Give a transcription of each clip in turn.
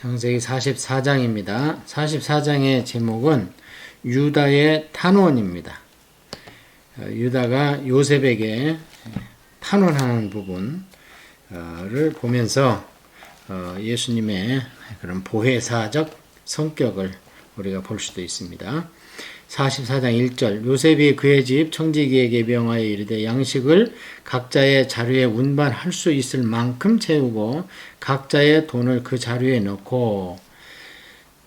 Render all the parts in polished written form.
창세기 44장입니다. 44장의 제목은 유다의 탄원입니다. 유다가 요셉에게 탄원하는 부분을 보면서 예수님의 그런 보혜사적 성격을 우리가 볼 수도 있습니다. 44장 1절 요셉이 그의 집 청지기에게 명하여 이르되 양식을 각자의 자루에 운반할 수 있을 만큼 채우고 각자의 돈을 그 자루에 넣고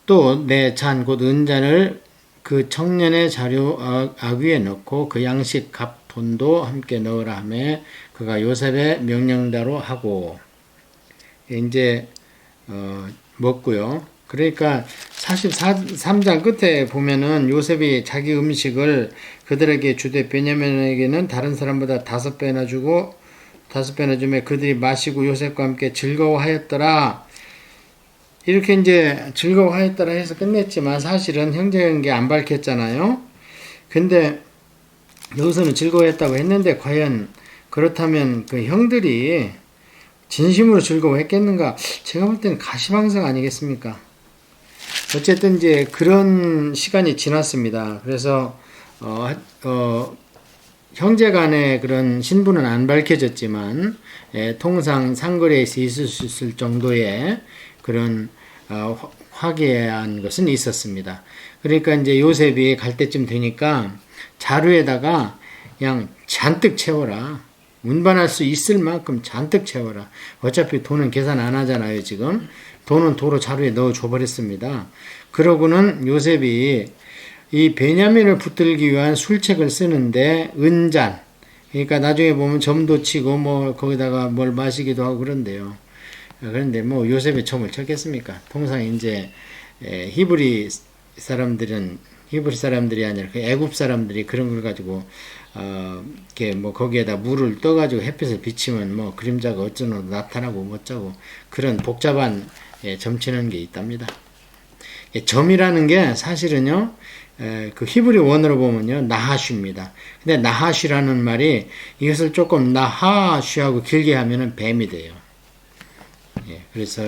또 내 잔 곧 은잔을 그 청년의 자루 아귀에 넣고 그 양식 값 돈도 함께 넣으라 하며 그가 요셉의 명령대로 하고 이제 먹고요. 그러니까 43장 끝에 보면은 요셉이 자기 음식을 그들에게 주되 베냐민에게는 다른 사람보다 5배나 주고 5배나 주며 그들이 마시고 요셉과 함께 즐거워하였더라. 이렇게 이제 즐거워하였더라 해서 끝냈지만 사실은 형제관계 안 밝혔잖아요. 근데 여기서는 즐거워했다고 했는데 과연 그렇다면 그 형들이 진심으로 즐거워했겠는가? 제가 볼 때는 가시방석 아니겠습니까? 어쨌든 이제 그런 시간이 지났습니다. 그래서 형제 간의 그런 신분은 안 밝혀졌지만 통상 상거래에서 있을 수 있을 정도의 그런 화기애애한 것은 있었습니다. 그러니까 이제 요셉이 갈 때쯤 되니까 자루에다가 그냥 잔뜩 채워라. 운반할 수 있을 만큼 잔뜩 채워라. 어차피 돈은 계산 안 하잖아요, 지금. 돈은 도로 자루에 넣어 줘버렸습니다. 그러고는 요셉이 이 베냐민을 붙들기 위한 술책을 쓰는데 은잔, 그러니까 나중에 보면 점도 치고 뭐 거기다가 뭘 마시기도 하고 그런데요. 그런데 뭐 요셉의 점을 쳤겠습니까? 통상 이제 히브리 사람들이 아니라 그 애굽 사람들이 그런 걸 가지고 이렇게 뭐 거기에다 물을 떠가지고 햇빛을 비치면 뭐 그림자가 어쩌고 나타나고 뭐쩌고 그런 복잡한 점치는 게 있답니다. 점이라는 게 사실은요, 그 히브리 원어로 보면요, 나하슈입니다. 근데 나하슈라는 말이 이것을 조금 나하슈하고 길게 하면은 뱀이 돼요. 그래서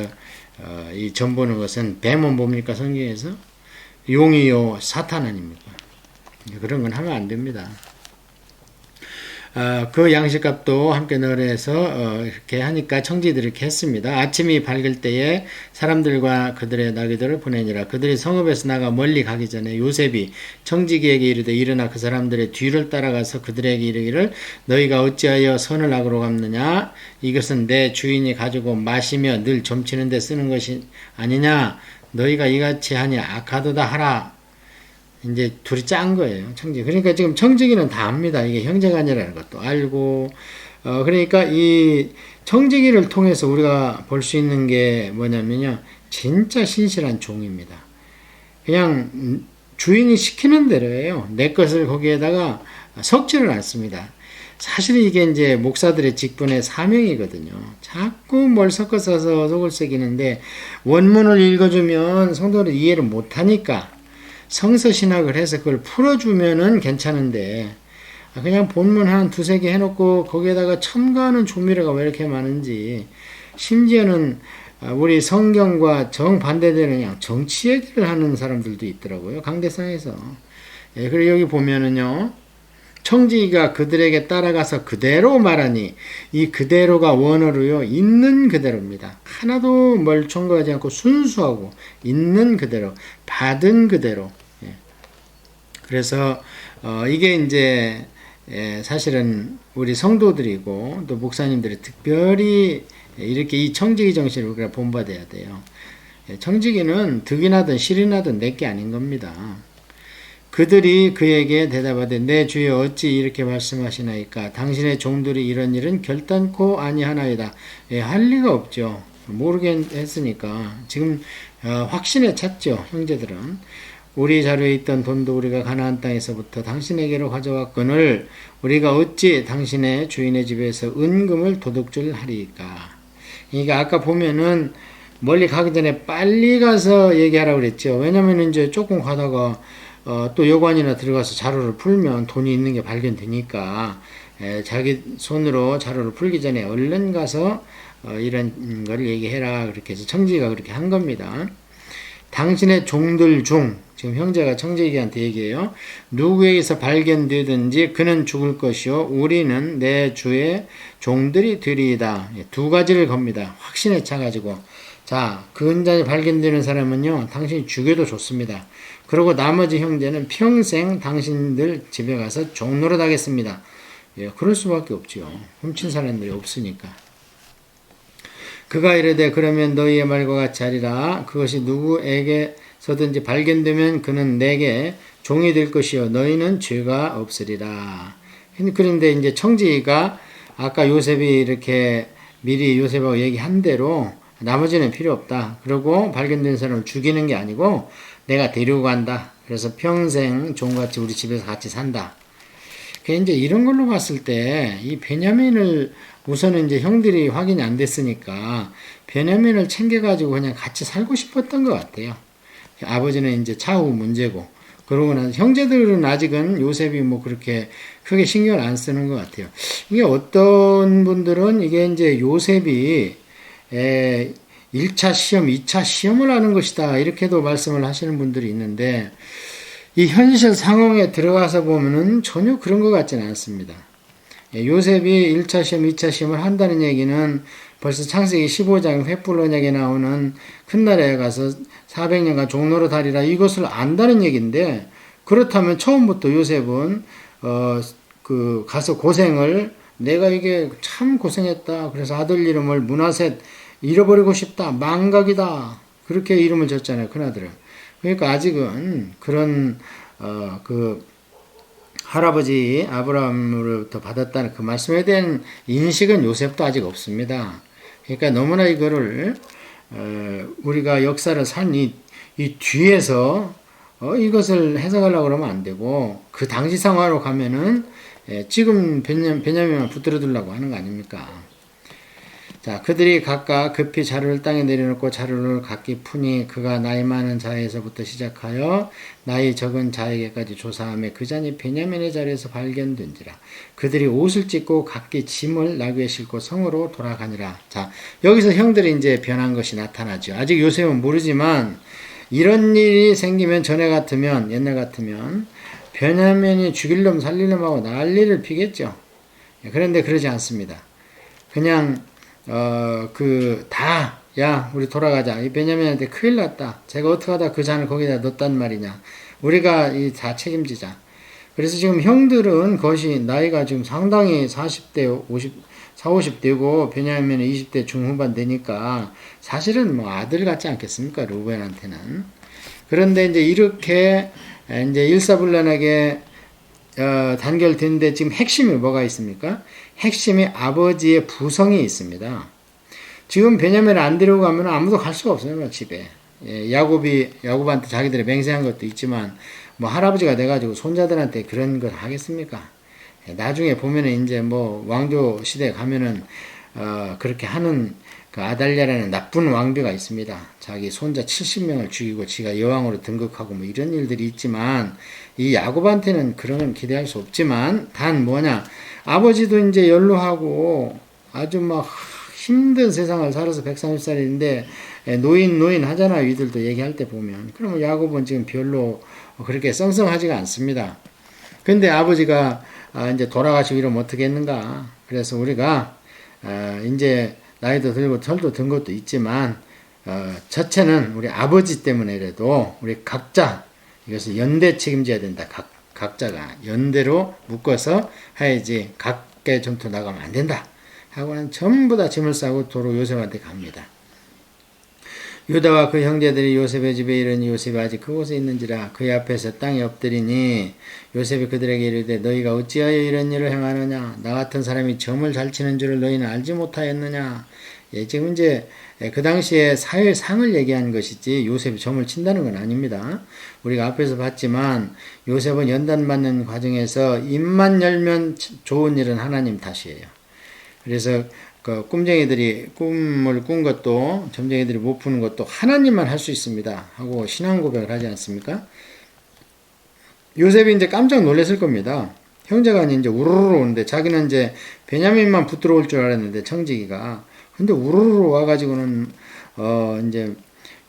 이 점 보는 것은 뱀은 뭡니까 성경에서? 용이요 사탄 아닙니까? 그런 건 하면 안 됩니다. 그 양식값도 함께 넣으라 해서 이렇게 하니까 청지들이 이렇게 했습니다. 아침이 밝을 때에 사람들과 그들의 나귀들을 보내니라. 그들이 성읍에서 나가 멀리 가기 전에 요셉이 청지기에게 이르되 일어나 그 사람들의 뒤를 따라가서 그들에게 이르기를 너희가 어찌하여 선을 악으로 갚느냐? 이것은 내 주인이 가지고 마시며 늘 점치는 데 쓰는 것이 아니냐? 너희가 이같이 하니 악하도다 하라. 이제 둘이 짠 거예요, 청지기. 그러니까 지금 청지기는 다 압니다. 이게 형제간이라는 것도 알고, 그러니까 이 청지기를 통해서 우리가 볼 수 있는 게 뭐냐면요, 진짜 신실한 종입니다. 그냥 주인이 시키는 대로예요. 내 것을 거기에다가 섞지를 않습니다. 사실 이게 이제 목사들의 직분의 사명이거든요. 자꾸 뭘 섞어서 속을 새기는데 원문을 읽어주면 성도들이 이해를 못하니까 성서신학을 해서 그걸 풀어주면은 괜찮은데 그냥 본문 한 2-3개 해놓고 거기에다가 첨가하는 조미료가 왜 이렇게 많은지 심지어는 우리 성경과 정반대되는 그냥 정치 얘기를 하는 사람들도 있더라고요. 강대상에서. 그리고 여기 보면은요. 청지기가 그들에게 따라가서 그대로 말하니 이 그대로가 원어로요. 있는 그대로입니다. 하나도 뭘 첨가하지 않고 순수하고 있는 그대로 받은 그대로. 그래서 이게 이제 사실은 우리 성도들이고 또 목사님들이 특별히 이렇게 이 청지기 정신을 우리가 본받아야 돼요. 청지기는 득이 나든 실이 나든 내게 아닌 겁니다. 그들이 그에게 대답하되 내 주여 어찌 이렇게 말씀하시나이까 당신의 종들이 이런 일은 결단코 아니하나이다. 할 리가 없죠. 모르겠으니까 지금 확신에 찼죠. 형제들은 우리 자루에 있던 돈도 우리가 가나안 땅에서부터 당신에게로 가져왔거늘 우리가 어찌 당신의 주인의 집에서 은금을 도둑질 하리까. 그러니까 아까 보면은 멀리 가기 전에 빨리 가서 얘기하라고 그랬죠. 왜냐면 이제 조금 가다가 또 여관이나 들어가서 자루를 풀면 돈이 있는 게 발견되니까 자기 손으로 자루를 풀기 전에 얼른 가서 이런 걸 얘기해라. 그렇게 해서 청지기가 그렇게 한 겁니다. 당신의 종들 중, 지금 형제가 청지기한테 얘기해요. 누구에게서 발견되든지 그는 죽을 것이요 우리는 내 주의 종들이 되리이다. 두 가지를 겁니다. 확신에 차가지고, 자, 그 은장이 발견되는 사람은요 당신이 죽여도 좋습니다. 그리고 나머지 형제는 평생 당신들 집에 가서 종노릇 하겠습니다. 예, 그럴 수밖에 없죠. 훔친 사람들이 없으니까. 그가 이르되 그러면 너희의 말과 같이 하리라. 그것이 누구에게서든지 발견되면 그는 내게 종이 될 것이요 너희는 죄가 없으리라. 그런데 이제 청지기가 아까 요셉이 이렇게 미리 요셉하고 얘기한 대로 나머지는 필요 없다. 그리고 발견된 사람을 죽이는 게 아니고 내가 데리고 간다. 그래서 평생 종같이 우리 집에서 같이 산다. 이제 이런 걸로 봤을 때 이 베냐민을 우선은 이제 형들이 확인이 안 됐으니까 베냐민을 챙겨가지고 그냥 같이 살고 싶었던 것 같아요. 아버지는 이제 차후 문제고, 그러고 나서 형제들은 아직은 요셉이 뭐 그렇게 크게 신경을 안 쓰는 것 같아요. 이게 어떤 분들은 이게 이제 요셉이 1차 시험, 2차 시험을 하는 것이다. 이렇게도 말씀을 하시는 분들이 있는데, 이 현실 상황에 들어가서 보면은 전혀 그런 것 같지는 않습니다. 요셉이 1차 시험, 2차 시험을 한다는 얘기는 벌써 창세기 15장 횃불 언약에 나오는 큰 나라에 가서 400년간 종노릇 하리라 이것을 안다는 얘기인데, 그렇다면 처음부터 요셉은 가서 고생을, 내가 이게 참 고생했다. 그래서 아들 이름을 므낫셋, 잃어버리고 싶다. 망각이다. 그렇게 이름을 줬잖아요. 큰아들을. 그러니까 아직은 그런 할아버지 아브라함으로부터 받았다는 그 말씀에 대한 인식은 요셉도 아직 없습니다. 그러니까 너무나 이거를 우리가 역사를 산 이 뒤에서 이것을 해석하려고 그러면 안 되고, 그 당시 상황으로 가면은 지금 베냐민만 붙들어 두려고 하는 거 아닙니까? 자, 그들이 각각 급히 자루를 땅에 내려놓고 자루를 각기 푸니 그가 나이 많은 자에서부터 시작하여 나이 적은 자에게까지 조사하며 그 잔이 베냐민의 자리에서 발견된지라. 그들이 옷을 찢고 각기 짐을 나귀에 싣고 성으로 돌아가니라. 자, 여기서 형들이 이제 변한 것이 나타나죠. 아직 요셉은 모르지만 이런 일이 생기면 전에 같으면, 옛날 같으면 베냐민이 죽일놈 살릴놈 하고 난리를 피겠죠. 그런데 그러지 않습니다. 그냥 야, 우리 돌아가자. 이 베냐민한테 큰일 났다. 제가 어떻게 하다 그 잔을 거기다 넣었단 말이냐. 우리가 다 책임지자. 그래서 지금 형들은 그것이 나이가 지금 상당히 40대, 50대고, 베냐민은 20대 중후반 되니까, 사실은 뭐 아들 같지 않겠습니까? 루벤한테는. 그런데 이제 이렇게, 이제 일사불란하게, 단결됐는데 지금 핵심이 뭐가 있습니까? 핵심이 아버지의 부성이 있습니다. 지금 베냐민을 안 데리고 가면 아무도 갈 수가 없어요, 집에. 야곱한테 자기들이 맹세한 것도 있지만, 뭐 할아버지가 돼가지고 손자들한테 그런 걸 하겠습니까? 나중에 보면은 이제 뭐 왕조 시대에 가면은, 그렇게 하는 그 아달랴라는 나쁜 왕비가 있습니다. 자기 손자 70명을 죽이고 지가 여왕으로 등극하고 뭐 이런 일들이 있지만, 이 야곱한테는 그런 건 기대할 수 없지만, 단 뭐냐, 아버지도 이제 연로하고 아주 막 힘든 세상을 살아서 130살인데 노인 하잖아요. 이들도 얘기할 때 보면. 그러면 야곱은 지금 별로 그렇게 썽썽하지가 않습니다. 근데 아버지가 이제 돌아가시고 이러면 어떻게 했는가. 그래서 우리가 이제 나이도 들고 털도 든 것도 있지만 첫째는 우리 아버지 때문에라도 우리 각자 이것을 연대 책임져야 된다. 각자가 연대로 묶어서 해야지 각계 전투 나가면 안 된다 하고는 전부 다 짐을 싸고 도로 요셉한테 갑니다. 유다와 그 형제들이 요셉의 집에 이르니 요셉이 아직 그곳에 있는지라. 그의 앞에서 땅에 엎드리니 요셉이 그들에게 이르되 너희가 어찌하여 이런 일을 행하느냐. 나 같은 사람이 점을 잘 치는 줄을 너희는 알지 못하였느냐. 지금 이제 그 당시에 사회상을 얘기하는 것이지 요셉이 점을 친다는 건 아닙니다. 우리가 앞에서 봤지만 요셉은 연단받는 과정에서 입만 열면 좋은 일은 하나님 탓이에요. 그래서 그 꿈쟁이들이 꿈을 꾼 것도, 점쟁이들이 못 푸는 것도 하나님만 할 수 있습니다 하고 신앙 고백을 하지 않습니까? 요셉이 이제 깜짝 놀랐을 겁니다. 형제가 이제 우르르 오는데 자기는 이제 베냐민만 붙들어 올 줄 알았는데 청지기가, 근데 우르르 와가지고는 이제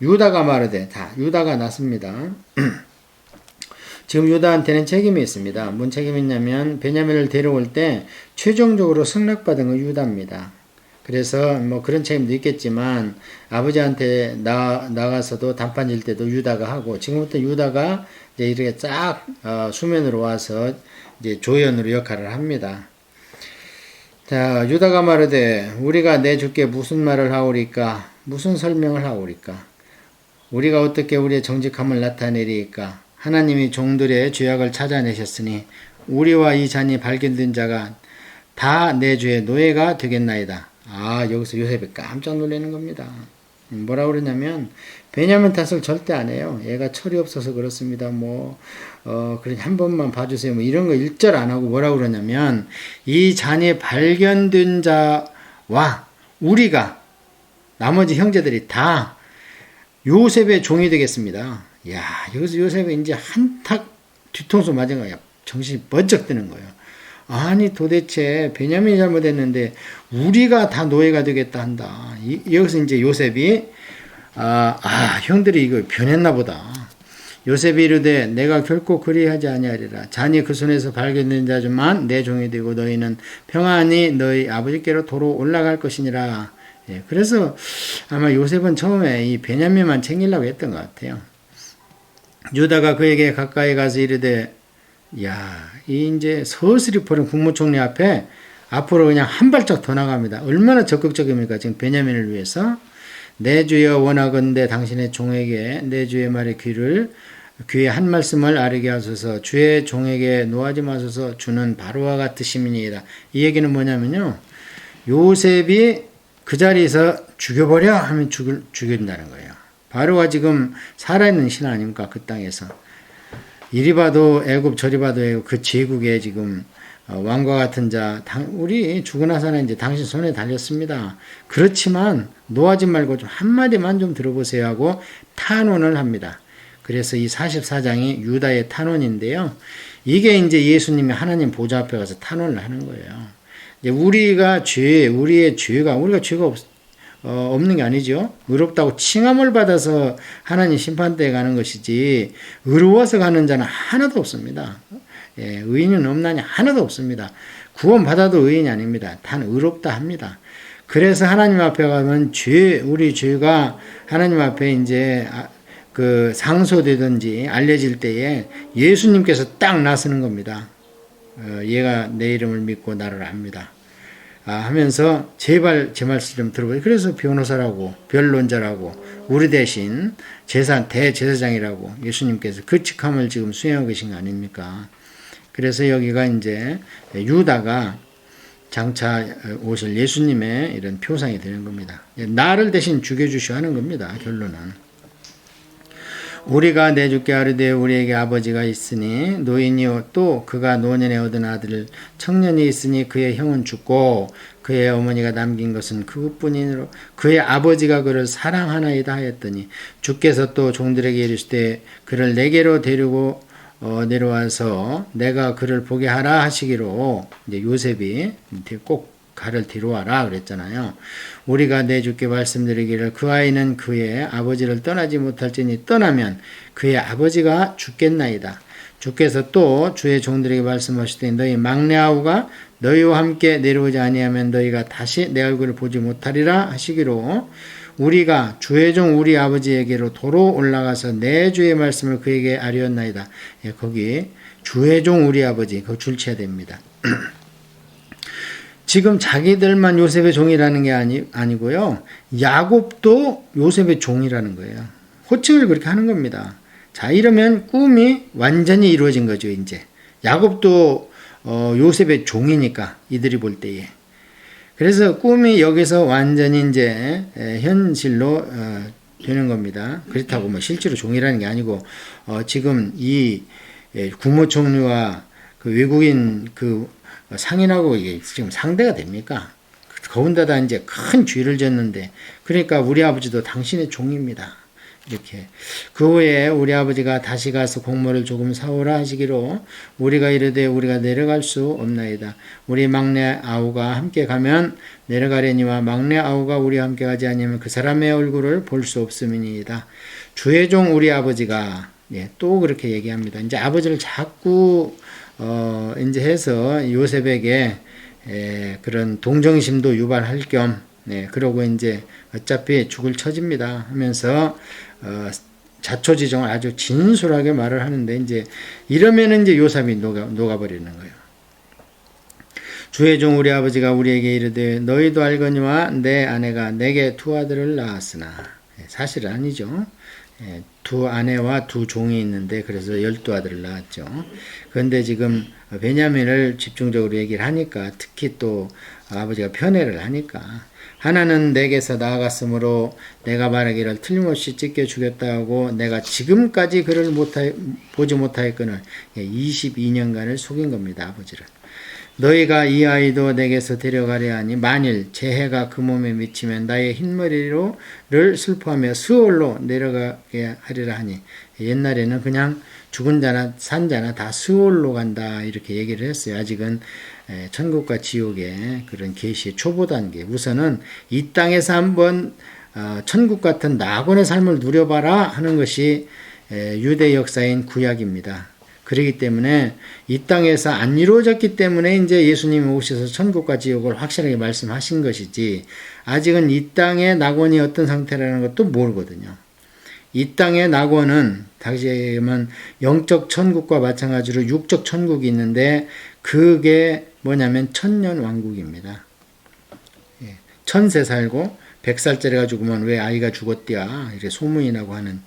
유다가 말하되 다 유다가 났습니다. 지금 유다한테는 책임이 있습니다. 뭔 책임이 있냐면 베냐민을 데려올 때 최종적으로 승낙받은 건 유다입니다. 그래서 뭐 그런 책임도 있겠지만 아버지한테 나가서도 단판 질 때도 유다가 하고 지금부터 유다가 이제 이렇게 쫙 수면으로 와서 이제 조연으로 역할을 합니다. 자, 유다가 말하되 우리가 내 주께 무슨 말을 하오리까? 무슨 설명을 하오리까? 우리가 어떻게 우리의 정직함을 나타내리까? 하나님이 종들의 죄악을 찾아내셨으니 우리와 이 잔이 발견된 자가 다 내 주의 노예가 되겠나이다. 여기서 요셉이 깜짝 놀라는 겁니다. 뭐라 그러냐면 베냐민 탓을 절대 안 해요. 얘가 철이 없어서 그렇습니다. 그래 한 번만 봐주세요. 이런 거 일절 안 하고 뭐라 그러냐면 이 잔이 발견된 자와 우리가 나머지 형제들이 다 요셉의 종이 되겠습니다. 야, 여기서 요셉이 이제 한탁 뒤통수 맞은 거야. 정신이 번쩍 드는 거예요. 아니 도대체 베냐민이 잘못했는데 우리가 다 노예가 되겠다 한다. 여기서 이제 요셉이 형들이 이거 변했나 보다. 요셉이 이르되 내가 결코 그리하지 아니하리라. 잔이 그 손에서 발견된 자지만 내 종이 되고 너희는 평안히 너희 아버지께로 도로 올라갈 것이니라. 그래서 아마 요셉은 처음에 이 베냐민만 챙기려고 했던 것 같아요. 유다가 그에게 가까이 가서 이르되 이제 서슬이 포른 국무총리 앞에 앞으로 그냥 한 발짝 더 나갑니다. 얼마나 적극적입니까? 지금 베냐민을 위해서. 내 주여 원하건대 당신의 종에게 내 주의 말의 귀에 한 말씀을 아뢰게 하소서. 주의 종에게 노하지 마소서. 주는 바로와 같으심이니이다. 이 얘기는 뭐냐면요. 요셉이 그 자리에서 죽여버려 하면 죽인다는 거예요. 바로가 지금 살아있는 신 아닙니까? 그 땅에서. 이리 봐도 애굽 저리 봐도 애굽 그 제국에 지금 왕과 같은 자 우리 죽으나 사나 이제 당신 손에 달렸습니다. 그렇지만 노하지 말고 좀 한마디만 좀 들어보세요 하고 탄원을 합니다. 그래서 이 44장이 유다의 탄원인데요. 이게 이제 예수님이 하나님 보좌 앞에 가서 탄원을 하는 거예요. 이제 우리가 우리의 죄가 없는 게 아니죠. 의롭다고 칭함을 받아서 하나님 심판대에 가는 것이지 의로워서 가는 자는 하나도 없습니다. 의인은 없나니 하나도 없습니다. 구원받아도 의인이 아닙니다. 단 의롭다 합니다. 그래서 하나님 앞에 가면 우리 죄가 하나님 앞에 이제 그 상소되든지 알려질 때에 예수님께서 딱 나서는 겁니다. 얘가 내 이름을 믿고 나를 압니다. 하면서 제발 제 말씀 좀 들어보세요. 그래서 변호사라고 변론자라고 우리 대신 대제사장이라고 예수님께서 그 직함을 지금 수행하고 계신 거 아닙니까? 그래서 여기가 이제 유다가 장차 오실 예수님의 이런 표상이 되는 겁니다. 나를 대신 죽여주시오 하는 겁니다. 결론은. 우리가 내 주께 아뢰되 우리에게 아버지가 있으니 노인이요 또 그가 노년에 얻은 아들 청년이 있으니 그의 형은 죽고 그의 어머니가 남긴 것은 그것뿐이므로 그의 아버지가 그를 사랑하나이다 하였더니 주께서 또 종들에게 이르시되 그를 내게로 데리고 내려와서 내가 그를 보게 하라 하시기로 이제 요셉이 꼭 가를 뒤로와라 그랬잖아요. 우리가 내 주께 말씀드리기를 그 아이는 그의 아버지를 떠나지 못할지니 떠나면 그의 아버지가 죽겠나이다. 주께서 또 주의 종들에게 말씀하시되 너희 막내 아우가 너희와 함께 내려오지 아니하면 너희가 다시 내 얼굴을 보지 못하리라 하시기로 우리가 주의 종 우리 아버지에게로 도로 올라가서 내 주의 말씀을 그에게 아뢰었나이다. 거기 주의 종 우리 아버지 그거 줄쳐야 됩니다. 지금 자기들만 요셉의 종이라는 게 아니고요. 야곱도 요셉의 종이라는 거예요. 호칭을 그렇게 하는 겁니다. 자, 이러면 꿈이 완전히 이루어진 거죠, 이제. 야곱도 요셉의 종이니까 이들이 볼 때에. 그래서 꿈이 여기서 완전히 이제 현실로 되는 겁니다. 그렇다고 뭐 실제로 종이라는 게 아니고 지금 이 국무총리와 그 외국인 그 상인하고 이게 지금 상대가 됩니까? 더군다나 이제 큰 죄를 졌는데 그러니까 우리 아버지도 당신의 종입니다. 이렇게. 그 후에 우리 아버지가 다시 가서 곡물을 조금 사오라 하시기로 우리가 이르되 우리가 내려갈 수 없나이다. 우리 막내 아우가 함께 가면 내려가려니와 막내 아우가 우리와 함께 가지 아니하면 그 사람의 얼굴을 볼 수 없음이니이다. 주의 종 우리 아버지가 또 그렇게 얘기합니다. 이제 아버지를 자꾸 이제 해서 요셉에게 그런 동정심도 유발할 겸 그러고 이제 어차피 죽을 처집니다 하면서 자초지종을 아주 진솔하게 말을 하는데 이제 이러면 이제 요셉이 녹아버리는 거예요. 주의 종 우리 아버지가 우리에게 이르되 너희도 알거니와 내 아내가 내게 두 아들을 낳았으나 사실은 아니죠. 두 아내와 두 종이 있는데 그래서 12아들을 낳았죠. 그런데 지금 베냐민을 집중적으로 얘기를 하니까 특히 또 아버지가 편애를 하니까 하나는 내게서 나아갔으므로 내가 말하기를 틀림없이 찢겨 주겠다 고 내가 지금까지 그를 보지 못하였거늘 22년간을 속인 겁니다. 아버지를. 너희가 이 아이도 내게서 데려가려 하니 만일 재해가 그 몸에 미치면 나의 흰머리를 슬퍼하며 스올로 내려가게 하리라 하니 옛날에는 그냥 죽은 자나 산 자나 다 스올로 간다 이렇게 얘기를 했어요. 아직은 천국과 지옥의 그런 계시의 초보 단계. 우선은 이 땅에서 한번 천국 같은 낙원의 삶을 누려봐라 하는 것이 유대 역사인 구약입니다. 그렇기 때문에 이 땅에서 안 이루어졌기 때문에 이제 예수님이 오셔서 천국과 지옥을 확실하게 말씀하신 것이지 아직은 이 땅의 낙원이 어떤 상태라는 것도 모르거든요. 이 땅의 낙원은 다시 얘기하면 영적 천국과 마찬가지로 육적 천국이 있는데 그게 뭐냐면 천년왕국입니다. 1000세 살고 100살짜리가 죽으면 왜 아이가 죽었디야 이렇게 소문이 나고 하는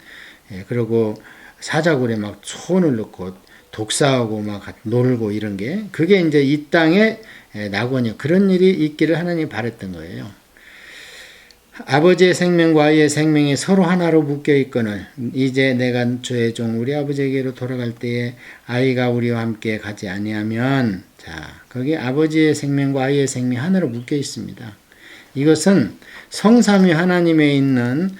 그리고 사자굴에 막 손을 넣고 독사하고 막 놀고 이런 게 그게 이제 이 땅의 낙원이요. 그런 일이 있기를 하나님이 바랬던 거예요. 아버지의 생명과 아이의 생명이 서로 하나로 묶여 있거늘 이제 내가 주의 종 우리 아버지에게로 돌아갈 때에 아이가 우리와 함께 가지 아니하면 자 거기 아버지의 생명과 아이의 생명이 하나로 묶여 있습니다. 이것은 성삼위 하나님에 있는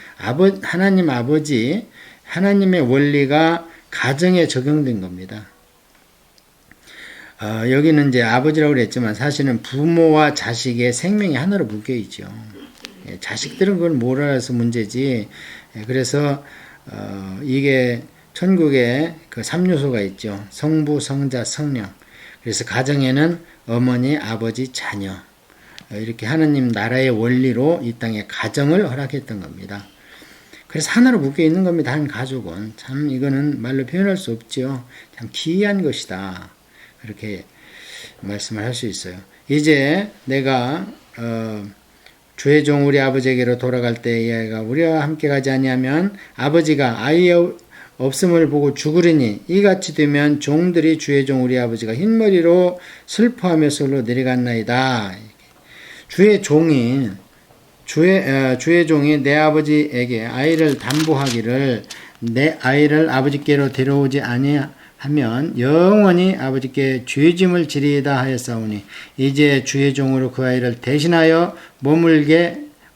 하나님 아버지 하나님의 원리가 가정에 적용된 겁니다. 여기는 이제 아버지라고 그랬지만 사실은 부모와 자식의 생명이 하나로 묶여 있죠. 자식들은 그걸 못 알아서 문제지. 그래서 이게 천국에 그 3요소가 있죠. 성부, 성자, 성령. 그래서 가정에는 어머니, 아버지, 자녀. 이렇게 하나님 나라의 원리로 이 땅에 가정을 허락했던 겁니다. 그래서 하나로 묶여 있는 겁니다. 한 가족은. 참 이거는 말로 표현할 수 없죠. 참 기이한 것이다. 그렇게 말씀을 할 수 있어요. 이제 내가 주의 종 우리 아버지에게로 돌아갈 때 이 아이가 우리와 함께 가지 아니하면 아버지가 아이의 없음을 보고 죽으리니 이같이 되면 종들이 주의 종 우리 아버지가 흰머리로 슬퍼하며 솔로 내려갔나이다. 주의 종이 내 아버지에게 아이를 담보하기를 내 아이를 아버지께로 데려오지 아니하면 영원히 아버지께 죄짐을 지리이다 하였사오니 이제 주의 종으로 그 아이를 대신하여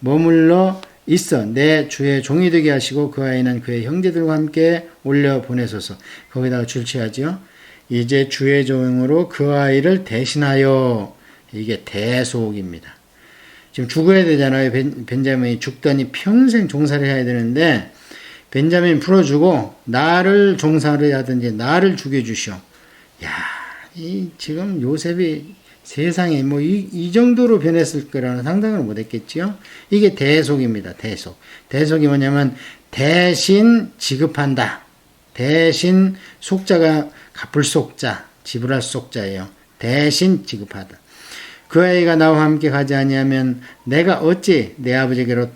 머물러 있어 내 주의 종이 되게 하시고 그 아이는 그의 형제들과 함께 올려 보내소서. 거기다가 줄치하죠. 이제 주의 종으로 그 아이를 대신하여 이게 대속입니다. 지금 죽어야 되잖아요. 벤자민이 죽더니 평생 종살이 해야 되는데 벤자민 풀어주고 나를 종살이 하든지 나를 죽여주시오. 야, 지금 요셉이 세상에 뭐 이 정도로 변했을 거라는 상상을 못했겠지요. 이게 대속입니다. 대속. 대속이 뭐냐면 대신 지급한다. 대신 속자가 갚을 속자, 지불할 속자예요. 대신 지급하다. 그 아이가 나와 함께 가지 아니하면 내가 어찌 내 아버지에게로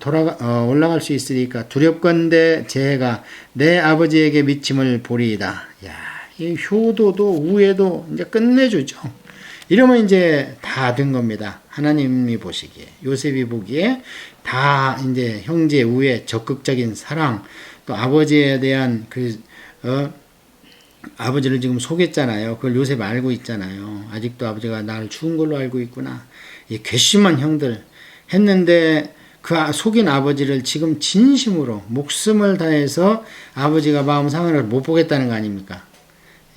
올라갈 수 있으리까? 두렵건대 재해가 내 아버지에게 미침을 보리이다. 야, 이 효도도 우애도 이제 끝내주죠. 이러면 이제 다 된 겁니다. 하나님이 보시기에, 요셉이 보기에 다 이제 형제 우애, 적극적인 사랑, 또 아버지에 대한 아버지를 지금 속였잖아요. 그걸 요셉 알고 있잖아요. 아직도 아버지가 나를 죽은 걸로 알고 있구나. 이 괘씸한 형들 했는데 속인 아버지를 지금 진심으로 목숨을 다해서 아버지가 마음 상하를 못 보겠다는 거 아닙니까?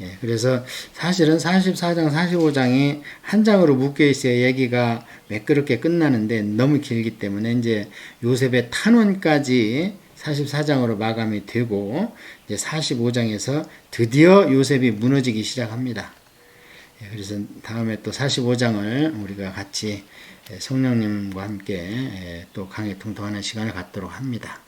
예, 그래서 사실은 44장, 45장이 한 장으로 묶여 있어야 얘기가 매끄럽게 끝나는데 너무 길기 때문에 이제 요셉의 탄원까지 44장으로 마감이 되고 이제 45장에서 드디어 요셉이 무너지기 시작합니다. 예, 그래서 다음에 또 45장을 우리가 같이 성령님과 함께 또 강해 통통하는 시간을 갖도록 합니다.